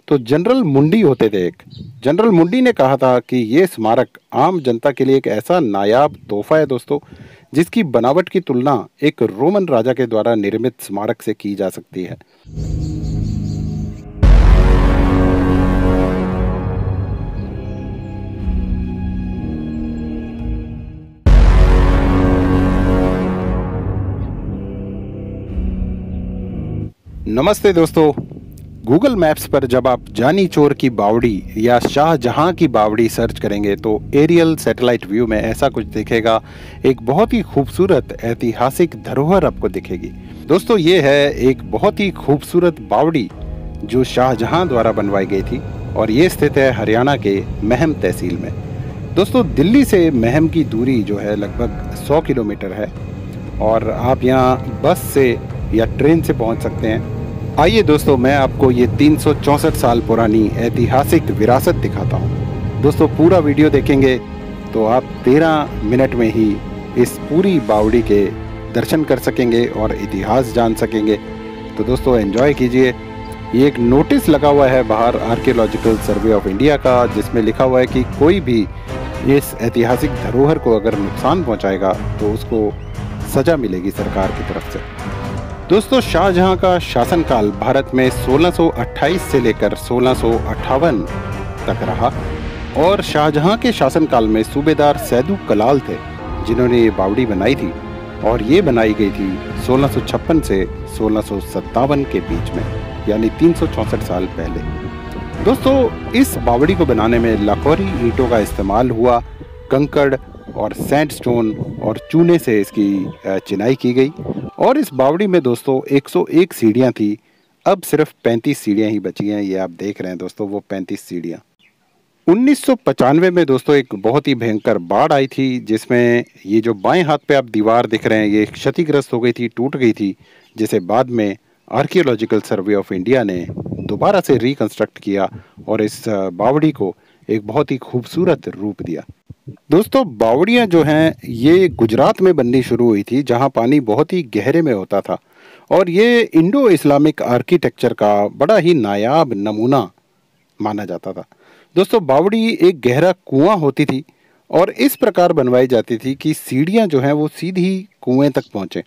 तो जनरल मुंडी होते थे एक। जनरल मुंडी ने कहा था कि ये स्मारक आम जनता के लिए एक ऐसा नायाब तोहफा है दोस्तों, जिसकी बनावट की तुलना एक रोमन राजा के द्वारा निर्मित स्मारक से की जा सकती है। नमस्ते दोस्तों। गूगल मैप्स पर जब आप जानी चोर की बावड़ी या शाहजहां की बावड़ी सर्च करेंगे तो एरियल सैटेलाइट व्यू में ऐसा कुछ दिखेगा। एक बहुत ही खूबसूरत ऐतिहासिक धरोहर आपको दिखेगी। दोस्तों ये है एक बहुत ही खूबसूरत बावड़ी जो शाहजहां द्वारा बनवाई गई थी और ये स्थित है हरियाणा के महम तहसील में। दोस्तों दिल्ली से महम की दूरी जो है लगभग 100 किलोमीटर है और आप यहाँ बस से या ट्रेन से पहुँच सकते हैं। आइए दोस्तों मैं आपको ये 364 साल पुरानी ऐतिहासिक विरासत दिखाता हूँ। दोस्तों पूरा वीडियो देखेंगे तो आप 13 मिनट में ही इस पूरी बावड़ी के दर्शन कर सकेंगे और इतिहास जान सकेंगे। तो दोस्तों एंजॉय कीजिए। ये एक नोटिस लगा हुआ है बाहर आर्कियोलॉजिकल सर्वे ऑफ इंडिया का, जिसमें लिखा हुआ है कि कोई भी इस ऐतिहासिक धरोहर को अगर नुकसान पहुँचाएगा तो उसको सज़ा मिलेगी सरकार की तरफ से। दोस्तों शाहजहां का शासनकाल भारत में 1628 से लेकर 1658 तक रहा और शाहजहां के शासनकाल में सूबेदार सैदू कलाल थे जिन्होंने ये बावड़ी बनाई थी और ये बनाई गई थी 1656 से 1657 के बीच में, यानी 364 साल पहले। दोस्तों इस बावड़ी को बनाने में लाहौरी ईंटों का इस्तेमाल हुआ। कंकड़ और सैंडस्टोन और चूने से इसकी चिनाई की गई और इस बावड़ी में दोस्तों 101 सीढ़ियाँ थी। अब सिर्फ 35 सीढ़ियाँ ही बची हैं। ये आप देख रहे हैं दोस्तों वो 35 सीढ़ियाँ। 1995 में दोस्तों एक बहुत ही भयंकर बाढ़ आई थी जिसमें ये जो बाएं हाथ पे आप दीवार दिख रहे हैं ये क्षतिग्रस्त हो गई थी, टूट गई थी, जिसे बाद में आर्कियोलॉजिकल सर्वे ऑफ इंडिया ने दोबारा से रिकंस्ट्रक्ट किया और इस बावड़ी को एक बहुत ही खूबसूरत रूप दिया। दोस्तों बावड़ियाँ जो हैं ये गुजरात में बननी शुरू हुई थी जहाँ पानी बहुत ही गहरे में होता था और ये इंडो इस्लामिक आर्किटेक्चर का बड़ा ही नायाब नमूना माना जाता था। दोस्तों बावड़ी एक गहरा कुआं होती थी और इस प्रकार बनवाई जाती थी कि सीढ़ियाँ जो हैं वो सीधी कुएं तक पहुँचे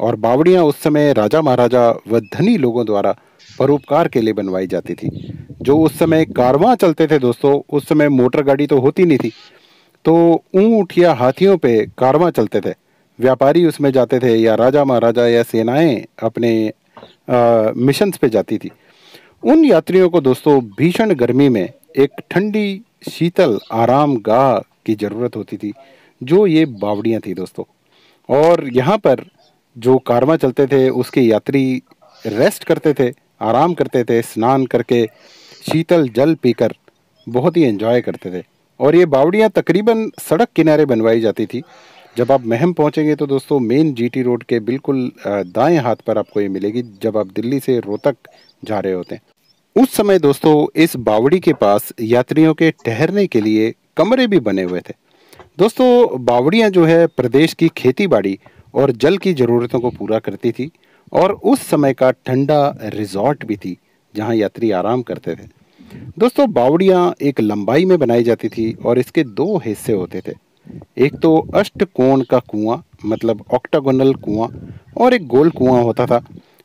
और बावड़ियाँ उस समय राजा महाराजा व धनी लोगों द्वारा परोपकार के लिए बनवाई जाती थी। जो उस समय कारवां चलते थे दोस्तों, उस समय मोटर गाड़ी तो होती नहीं थी, तो ऊंट या हाथियों पे कारवां चलते थे। व्यापारी उसमें जाते थे या राजा महाराजा या सेनाएं अपने मिशंस पे जाती थी। उन यात्रियों को दोस्तों भीषण गर्मी में एक ठंडी शीतल आराम गाह की ज़रूरत होती थी, जो ये बावड़ियाँ थी दोस्तों। और यहाँ पर जो कारवां चलते थे उसके यात्री रेस्ट करते थे, आराम करते थे, स्नान करके शीतल जल पीकर बहुत ही एंजॉय करते थे। और ये बावड़ियाँ तकरीबन सड़क किनारे बनवाई जाती थी। जब आप महम पहुँचेंगे तो दोस्तों मेन जीटी रोड के बिल्कुल दाएं हाथ पर आपको ये मिलेगी जब आप दिल्ली से रोहतक जा रहे होते हैं। उस समय दोस्तों इस बावड़ी के पास यात्रियों के ठहरने के लिए कमरे भी बने हुए थे। दोस्तों बावड़ियाँ जो है प्रदेश की खेती बाड़ी और जल की ज़रूरतों को पूरा करती थी और उस समय का ठंडा रिजॉर्ट भी थी जहाँ यात्री आराम करते थे। दोस्तों बावड़ियाँ एक लंबाई में बनाई जाती थी और इसके दो हिस्से होते थे। एक तो अष्टकोण का कुआं मतलब ऑक्टागोनल कुआं और एक गोल कुआं होता था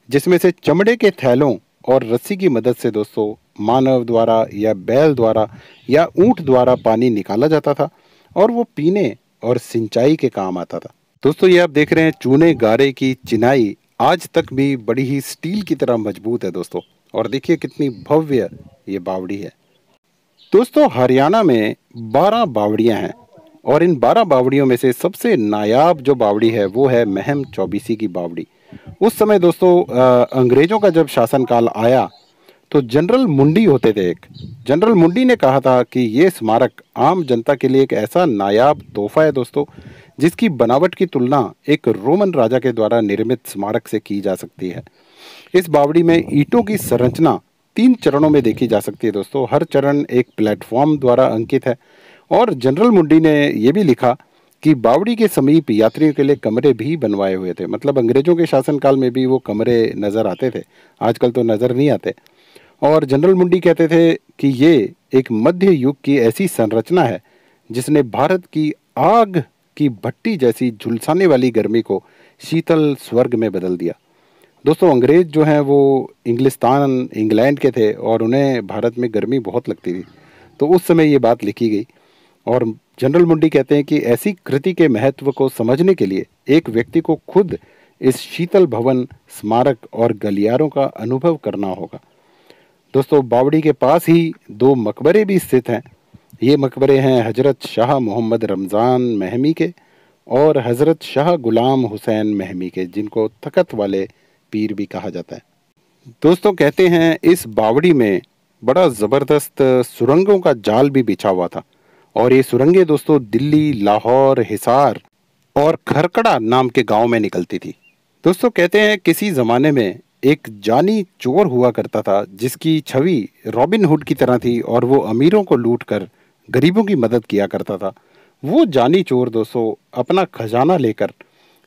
जिसमें से चमड़े के थैलों और रस्सी की मदद से दोस्तों मानव द्वारा या बैल द्वारा या ऊंट द्वारा पानी निकाला जाता था और वो पीने और सिंचाई के काम आता था। दोस्तों ये आप देख रहे हैं चूने गारे की चिनाई आज तक भी बड़ी ही स्टील की तरह मजबूत है दोस्तों। और देखिए कितनी भव्य ये बावड़ी है। दोस्तों हरियाणा में 12 बावड़ियां हैं और इन 12 बावड़ियों में से सबसे नायाब जो बावड़ी है वो है महम चौबीसी की बावड़ी। उस समय दोस्तों अंग्रेजों का जब शासनकाल आया तो जनरल मुंडी होते थे एक। जनरल मुंडी ने कहा था कि ये स्मारक आम जनता के लिए एक ऐसा नायाब तोहफा है दोस्तों, जिसकी बनावट की तुलना एक रोमन राजा के द्वारा निर्मित स्मारक से की जा सकती है। इस बावड़ी में ईंटों की संरचना 3 चरणों में देखी जा सकती है दोस्तों। हर चरण एक प्लेटफॉर्म द्वारा अंकित है और जनरल मुंडी ने यह भी लिखा कि बावड़ी के समीप यात्रियों के लिए कमरे भी बनवाए हुए थे। मतलब अंग्रेजों के शासनकाल में भी वो कमरे नज़र आते थे, आजकल तो नज़र नहीं आते। और जनरल मुंडी कहते थे कि ये एक मध्य युग की ऐसी संरचना है जिसने भारत की आग की भट्टी जैसी झुलसाने वाली गर्मी को शीतल स्वर्ग में बदल दिया। दोस्तों अंग्रेज जो हैं वो इंग्लैंड के थे और उन्हें भारत में गर्मी बहुत लगती थी, तो उस समय ये बात लिखी गई। और जनरल मुंडी कहते हैं कि ऐसी कृति के महत्व को समझने के लिए एक व्यक्ति को खुद इस शीतल भवन, स्मारक और गलियारों का अनुभव करना होगा। दोस्तों बावड़ी के पास ही दो मकबरे भी स्थित हैं। ये मकबरे हैं हजरत शाह मोहम्मद रमज़ान महमी के और हजरत शाह गुलाम हुसैन महमी के, जिनको तखत वाले पीर भी कहा जाता है। दोस्तों कहते हैं इस बावड़ी में बड़ा ज़बरदस्त सुरंगों का जाल भी बिछा हुआ था और ये सुरंगें दोस्तों दिल्ली, लाहौर, हिसार और खरकड़ा नाम के गांव में निकलती थी। दोस्तों कहते हैं किसी ज़माने में एक जानी चोर हुआ करता था जिसकी छवि रॉबिन हुड की तरह थी और वो अमीरों को लूट कर गरीबों की मदद किया करता था। वो जानी चोर दोस्तों अपना खजाना लेकर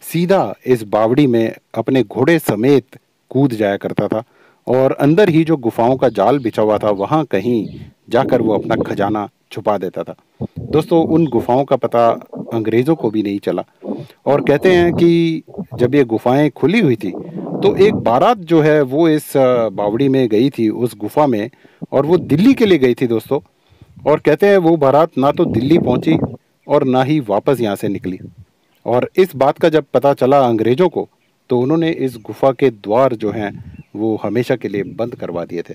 सीधा इस बावड़ी में अपने घोड़े समेत कूद जाया करता था और अंदर ही जो गुफाओं का जाल बिछा हुआ था वहाँ कहीं जाकर वो अपना खजाना छुपा देता था। दोस्तों उन गुफाओं का पता अंग्रेज़ों को भी नहीं चला और कहते हैं कि जब ये गुफाएं खुली हुई थी तो एक बारात जो है वो इस बावड़ी में गई थी उस गुफा में, और वो दिल्ली के लिए गई थी दोस्तों। और कहते हैं वो बारात ना तो दिल्ली पहुंची और ना ही वापस यहाँ से निकली। और इस बात का जब पता चला अंग्रेज़ों को तो उन्होंने इस गुफा के द्वार जो हैं वो हमेशा के लिए बंद करवा दिए थे।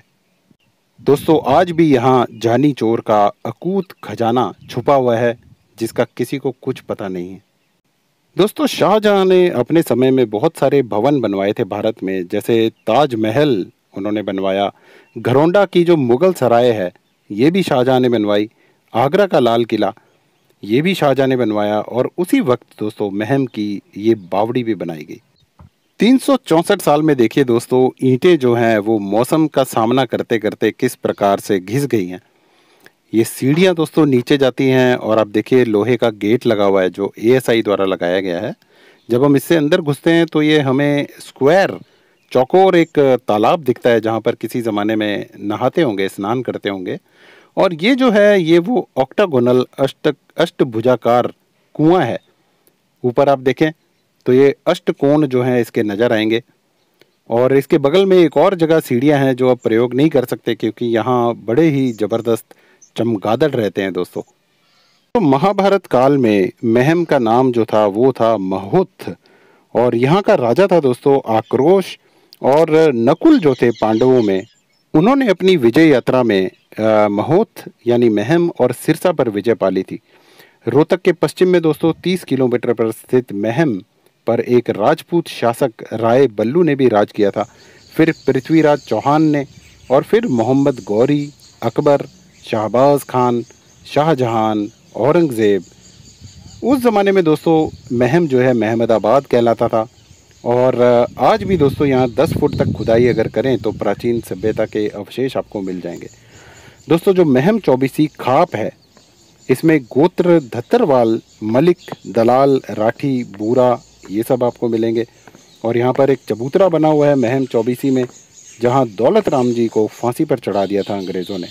दोस्तों आज भी यहाँ जानी चोर का अकूत खजाना छुपा हुआ है जिसका किसी को कुछ पता नहीं है। दोस्तों शाहजहां ने अपने समय में बहुत सारे भवन बनवाए थे भारत में, जैसे ताजमहल उन्होंने बनवाया, घरौंडा की जो मुगल सराय है ये भी शाहजहां ने बनवाई, आगरा का लाल किला ये भी शाहजहां ने बनवाया और उसी वक्त दोस्तों महम की ये बावड़ी भी बनाई गई। 364 साल में देखिए दोस्तों ईंटें जो हैं वो मौसम का सामना करते करते किस प्रकार से घिस गई हैं। ये सीढ़ियाँ दोस्तों नीचे जाती हैं और आप देखिए लोहे का गेट लगा हुआ है जो एएसआई द्वारा लगाया गया है। जब हम इससे अंदर घुसते हैं तो ये हमें स्क्वायर चौकोर एक तालाब दिखता है जहाँ पर किसी ज़माने में नहाते होंगे, स्नान करते होंगे। और ये जो है ये वो ऑक्टागोनल अष्टभुजाकार कुआं है। ऊपर आप देखें तो ये अष्टकोण जो हैं इसके नज़र आएंगे और इसके बगल में एक और जगह सीढ़ियाँ हैं जो आप प्रयोग नहीं कर सकते क्योंकि यहाँ बड़े ही ज़बरदस्त चमगादड़ रहते हैं दोस्तों। तो महाभारत काल में महम का नाम जो था वो था महोत्थ और यहाँ का राजा था दोस्तों आक्रोश। और नकुल जो थे पांडवों में, उन्होंने अपनी विजय यात्रा में महोत्थ यानी महम और सिरसा पर विजय पाली थी। रोहतक के पश्चिम में दोस्तों 30 किलोमीटर पर स्थित महम पर एक राजपूत शासक राय बल्लू ने भी राज किया था। फिर पृथ्वीराज चौहान ने और फिर मोहम्मद गौरी, अकबर, शहबाज खान, शाहजहां, औरंगज़ेब। उस ज़माने में दोस्तों महम जो है महमदाबाद कहलाता था और आज भी दोस्तों यहाँ 10 फुट तक खुदाई अगर करें तो प्राचीन सभ्यता के अवशेष आपको मिल जाएंगे। दोस्तों जो महम चौबीसी खाप है इसमें गोत्र धत्तरवाल, मलिक, दलाल, राठी, बूरा ये सब आपको मिलेंगे। और यहाँ पर एक चबूतरा बना हुआ है महम चौबीसी में जहाँ दौलत राम जी को फांसी पर चढ़ा दिया था अंग्रेज़ों ने।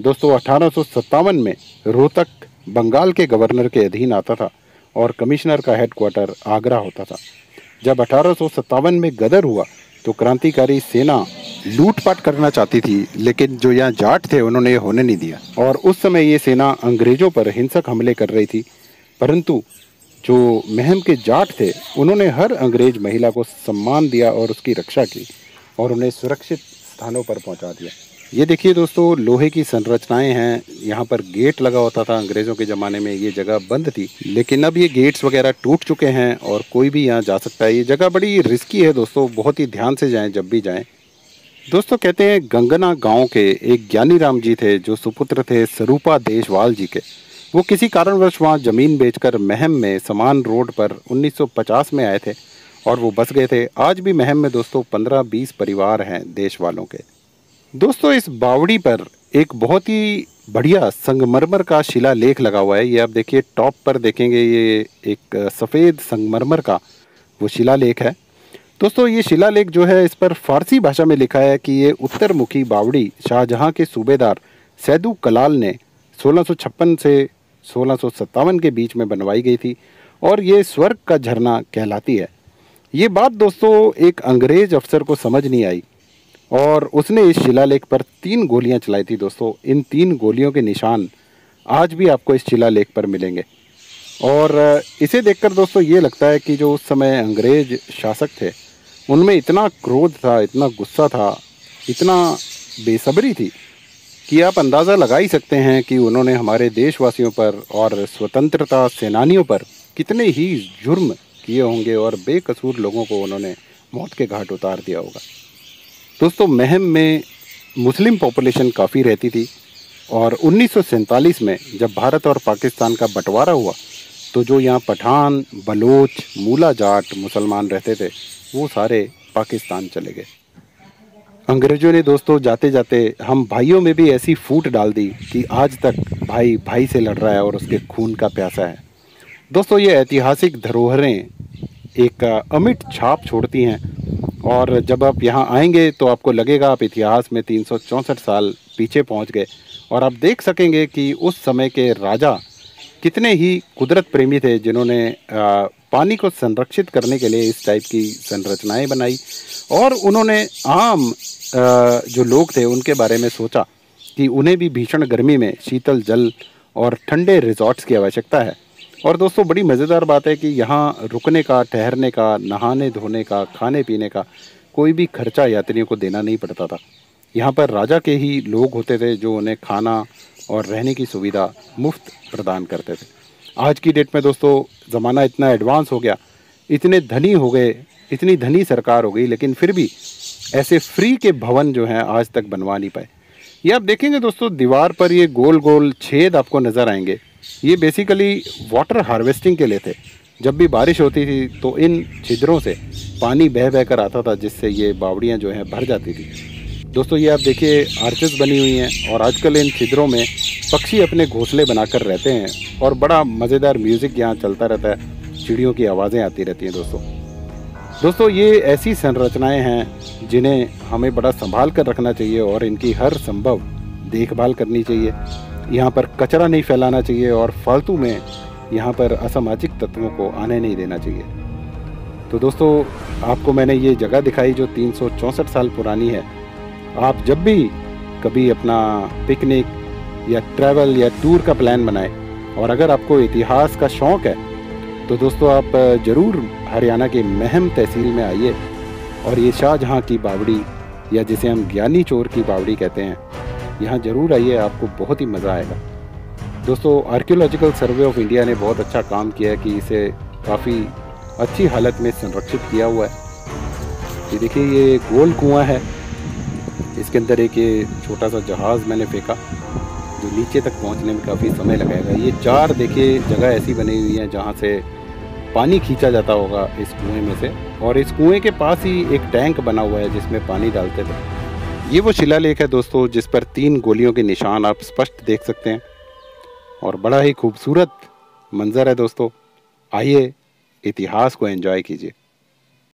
दोस्तों 1857 में रोहतक बंगाल के गवर्नर के अधीन आता था और कमिश्नर का हेडक्वार्टर आगरा होता था। जब 1857 में गदर हुआ तो क्रांतिकारी सेना लूटपाट करना चाहती थी लेकिन जो यहाँ जाट थे उन्होंने ये होने नहीं दिया और उस समय ये सेना अंग्रेज़ों पर हिंसक हमले कर रही थी। परंतु जो महम के जाट थे उन्होंने हर अंग्रेज महिला को सम्मान दिया और उसकी रक्षा की और उन्हें सुरक्षित स्थानों पर पहुंचा दिया। ये देखिए दोस्तों लोहे की संरचनाएं हैं। यहाँ पर गेट लगा होता था अंग्रेज़ों के ज़माने में, ये जगह बंद थी लेकिन अब ये गेट्स वगैरह टूट चुके हैं और कोई भी यहाँ जा सकता है। ये जगह बड़ी रिस्की है दोस्तों, बहुत ही ध्यान से जाएं जब भी जाएं। दोस्तों कहते हैं गंगना गांव के एक ज्ञानी राम जी थे जो सुपुत्र थे स्वरूपा देशवाल जी के। वो किसी कारणवश वहाँ ज़मीन बेचकर महम में समान रोड पर 1950 में आए थे और वो बस गए थे। आज भी महम में दोस्तों 15-20 परिवार हैं देश वालों के। दोस्तों इस बावड़ी पर एक बहुत ही बढ़िया संगमरमर का शिलालेख लगा हुआ है। ये आप देखिए टॉप पर देखेंगे, ये एक सफ़ेद संगमरमर का वो शिलालेख है दोस्तों ये शिलालेख जो है इस पर फारसी भाषा में लिखा है कि ये उत्तरमुखी बावड़ी शाहजहां के सूबेदार सैदू कलाल ने 1656 से 1657 के बीच में बनवाई गई थी और ये स्वर्ग का झरना कहलाती है। ये बात दोस्तों एक अंग्रेज अफसर को समझ नहीं आई और उसने इस शिलालेख पर 3 गोलियां चलाई थी। दोस्तों इन 3 गोलियों के निशान आज भी आपको इस शिलालेख पर मिलेंगे और इसे देखकर दोस्तों ये लगता है कि जो उस समय अंग्रेज शासक थे उनमें इतना क्रोध था, इतना गुस्सा था, इतना बेसब्री थी कि आप अंदाज़ा लगा ही सकते हैं कि उन्होंने हमारे देशवासियों पर और स्वतंत्रता सेनानियों पर कितने ही जुर्म किए होंगे और बेकसूर लोगों को उन्होंने मौत के घाट उतार दिया होगा। दोस्तों महम में मुस्लिम पॉपुलेशन काफ़ी रहती थी और 1947 में जब भारत और पाकिस्तान का बंटवारा हुआ तो जो यहाँ पठान, बलोच, मूला जाट मुसलमान रहते थे वो सारे पाकिस्तान चले गए। अंग्रेजों ने दोस्तों जाते जाते हम भाइयों में भी ऐसी फूट डाल दी कि आज तक भाई भाई से लड़ रहा है और उसके खून का प्यासा है। दोस्तों ये ऐतिहासिक धरोहरें एक अमिट छाप छोड़ती हैं और जब आप यहाँ आएंगे तो आपको लगेगा आप इतिहास में 364 साल पीछे पहुँच गए और आप देख सकेंगे कि उस समय के राजा कितने ही कुदरत प्रेमी थे जिन्होंने पानी को संरक्षित करने के लिए इस टाइप की संरचनाएं बनाई और उन्होंने आम जो लोग थे उनके बारे में सोचा कि उन्हें भी भीषण गर्मी में शीतल जल और ठंडे रिजॉर्ट्स की आवश्यकता है। और दोस्तों बड़ी मज़ेदार बात है कि यहाँ रुकने का, ठहरने का, नहाने धोने का, खाने पीने का कोई भी खर्चा यात्रियों को देना नहीं पड़ता था। यहाँ पर राजा के ही लोग होते थे जो उन्हें खाना और रहने की सुविधा मुफ्त प्रदान करते थे। आज की डेट में दोस्तों ज़माना इतना एडवांस हो गया, इतने धनी हो गए, इतनी धनी सरकार हो गई, लेकिन फिर भी ऐसे फ्री के भवन जो हैं आज तक बनवा नहीं पाए। ये आप देखेंगे दोस्तों दीवार पर ये गोल गोल छेद आपको नज़र आएंगे, ये बेसिकली वाटर हार्वेस्टिंग के लिए थे। जब भी बारिश होती थी तो इन छिद्रों से पानी बह बह कर आता था जिससे ये बावड़ियाँ जो हैं भर जाती थी। दोस्तों ये आप देखिए आर्चेस बनी हुई हैं और आजकल इन छिद्रों में पक्षी अपने घोंसले बनाकर रहते हैं और बड़ा मज़ेदार म्यूज़िक यहाँ चलता रहता है, चिड़ियों की आवाज़ें आती रहती हैं। दोस्तों ये ऐसी संरचनाएं हैं जिन्हें हमें बड़ा संभाल कर रखना चाहिए और इनकी हर संभव देखभाल करनी चाहिए। यहाँ पर कचरा नहीं फैलाना चाहिए और फालतू में यहाँ पर असामाजिक तत्वों को आने नहीं देना चाहिए। तो दोस्तों आपको मैंने ये जगह दिखाई जो 364 साल पुरानी है। आप जब भी कभी अपना पिकनिक या ट्रैवल या टूर का प्लान बनाएं और अगर आपको इतिहास का शौक़ है तो दोस्तों आप ज़रूर हरियाणा के महम तहसील में आइए और ये शाहजहां की बावड़ी या जिसे हम ज्ञानी चोर की बावड़ी कहते हैं, यहाँ ज़रूर आइए, आपको बहुत ही मज़ा आएगा। दोस्तों आर्कियोलॉजिकल सर्वे ऑफ इंडिया ने बहुत अच्छा काम किया है कि इसे काफ़ी अच्छी हालत में संरक्षित किया हुआ है। ये देखिए ये गोल कुआं है, इसके अंदर एक ये छोटा सा जहाज़ मैंने फेंका जो नीचे तक पहुंचने में काफ़ी समय लगाएगा। ये 4 देखिए जगह ऐसी बनी हुई हैं जहां से पानी खींचा जाता होगा इस कुएं में से और इस कुएं के पास ही एक टैंक बना हुआ है जिसमें पानी डालते थे। ये वो शिलालेख है दोस्तों जिस पर 3 गोलियों के निशान आप स्पष्ट देख सकते हैं और बड़ा ही खूबसूरत मंजर है दोस्तों। आइए इतिहास को एंजॉय कीजिए।